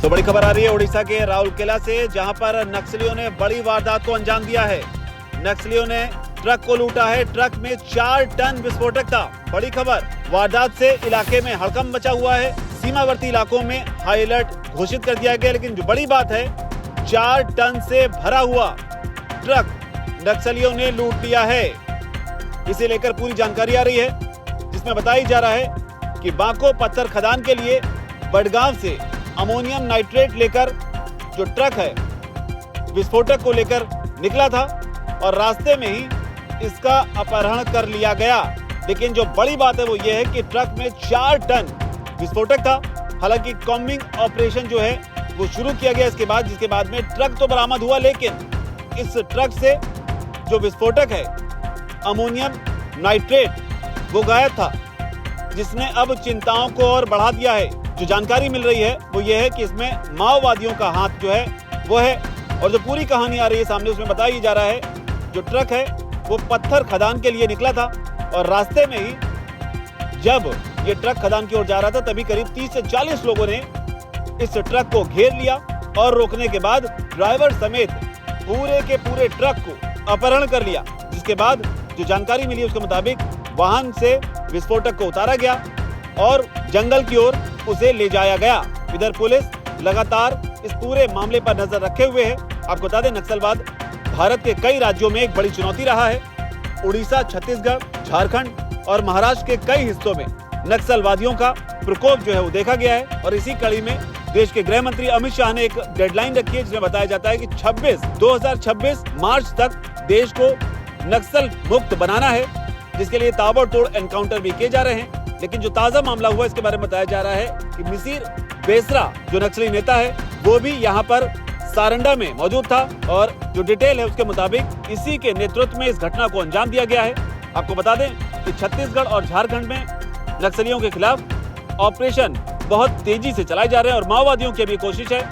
तो बड़ी खबर आ रही है उड़ीसा के राउरकेला से, जहां पर नक्सलियों ने बड़ी वारदात को अंजाम दिया है। नक्सलियों ने ट्रक को लूटा है। ट्रक में 4 टन विस्फोटक था। बड़ी खबर, वारदात से इलाके में हड़कंप मचा हुआ है। सीमावर्ती इलाकों में हाई अलर्ट घोषित कर दिया गया। लेकिन जो बड़ी बात है, 4 टन से भरा हुआ ट्रक नक्सलियों ने लूट लिया है। इसे लेकर पूरी जानकारी आ रही है, जिसमें बताया जा रहा है कि बांको पत्थर खदान के लिए बड़गांव से अमोनियम नाइट्रेट लेकर जो ट्रक है विस्फोटक को लेकर निकला था और रास्ते में ही इसका अपहरण कर लिया गया। लेकिन जो बड़ी बात है वो ये है कि ट्रक में 4 टन विस्फोटक था। हालांकि कॉम्बिंग ऑपरेशन जो है वो शुरू किया गया जिसके बाद में ट्रक तो बरामद हुआ, लेकिन इस ट्रक से जो विस्फोटक है अमोनियम नाइट्रेट वो गायब था, जिसने अब चिंताओं को और बढ़ा दिया है। जो जानकारी मिल रही है वो ये है कि इसमें माओवादियों का हाथ जो है वो है। और जो पूरी कहानी आ रही है सामने, उसमें बताया जा रहा है जो ट्रक है वो पत्थर खदान के लिए निकला था और रास्ते में ही जब ये ट्रक खदान की ओर जा रहा था तभी करीब 30 से 40 लोगों ने इस ट्रक को घेर लिया और रोकने के बाद ड्राइवर समेत पूरे के पूरे ट्रक को अपहरण कर लिया। जिसके बाद जो जानकारी मिली उसके मुताबिक वाहन से विस्फोटक को उतारा गया और जंगल की ओर उसे ले जाया गया। इधर पुलिस लगातार इस पूरे मामले पर नजर रखे हुए है। आपको बता दें, नक्सलवाद भारत के कई राज्यों में एक बड़ी चुनौती रहा है। उड़ीसा, छत्तीसगढ़, झारखंड और महाराष्ट्र के कई हिस्सों में नक्सलवादियों का प्रकोप जो है वो देखा गया है। और इसी कड़ी में देश के गृह मंत्री अमित शाह ने एक डेडलाइन रखी है, जिसमें बताया जाता है कि 2026 मार्च तक देश को नक्सल मुक्त बनाना है, जिसके लिए ताबड़तोड़ एनकाउंटर भी किए जा रहे हैं। लेकिन जो ताजा मामला हुआ इसके बारे में बताया जा रहा है कि मिसिर बेसरा जो नक्सली नेता है वो भी यहाँ पर सारंडा में मौजूद था और जो डिटेल है उसके मुताबिक इसी के नेतृत्व में इस घटना को अंजाम दिया गया है। आपको बता दें कि छत्तीसगढ़ और झारखंड में नक्सलियों के खिलाफ ऑपरेशन बहुत तेजी से चलाए जा रहे हैं और माओवादियों की भी कोशिश है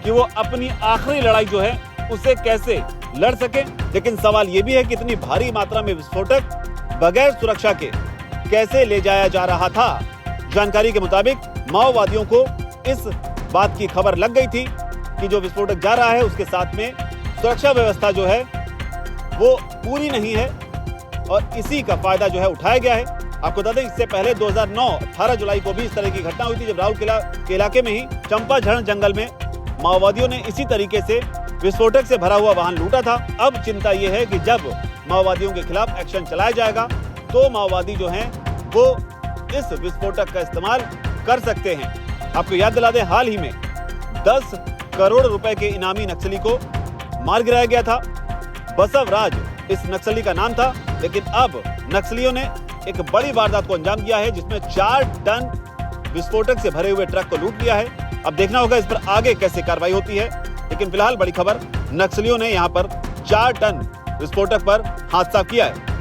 कि वो अपनी आखिरी लड़ाई जो है उसे कैसे लड़ सके। लेकिन सवाल ये भी है कि इतनी भारी मात्रा में विस्फोटक बगैर सुरक्षा के कैसे ले जाया जा रहा था। जानकारी के मुताबिक माओवादियों को इस बात की खबर लग गई थी कि जो विस्फोटक जा रहा है उसके साथ में सुरक्षा व्यवस्था जो है वो पूरी नहीं है और इसी का फायदा जो है उठाया गया है। आपको बता दें, इससे पहले 2009 18 जुलाई को भी इस तरह की घटना हुई थी, जब राउरकेला के इलाके में ही चंपाझरण जंगल में माओवादियों ने इसी तरीके से विस्फोटक से भरा हुआ वाहन लूटा था। अब चिंता ये है कि जब माओवादियों के खिलाफ एक्शन चलाया जाएगा तो माओवादी जो हैं वो इस विस्फोटक का इस्तेमाल कर सकते हैं। आपको याद दिला दें, हाल ही में 10 करोड़ रुपए के इनामी नक्सली को मार गिराया गया था। बसवराज इस नक्सली का नाम था। लेकिन अब नक्सलियों ने एक बड़ी वारदात को अंजाम दिया है, जिसमें 4 टन विस्फोटक से भरे हुए ट्रक को लूट लिया है। अब देखना होगा इस पर आगे कैसे कार्रवाई होती है। लेकिन फिलहाल बड़ी खबर, नक्सलियों ने यहाँ पर 4 टन विस्फोटक पर हाथ साफ किया है।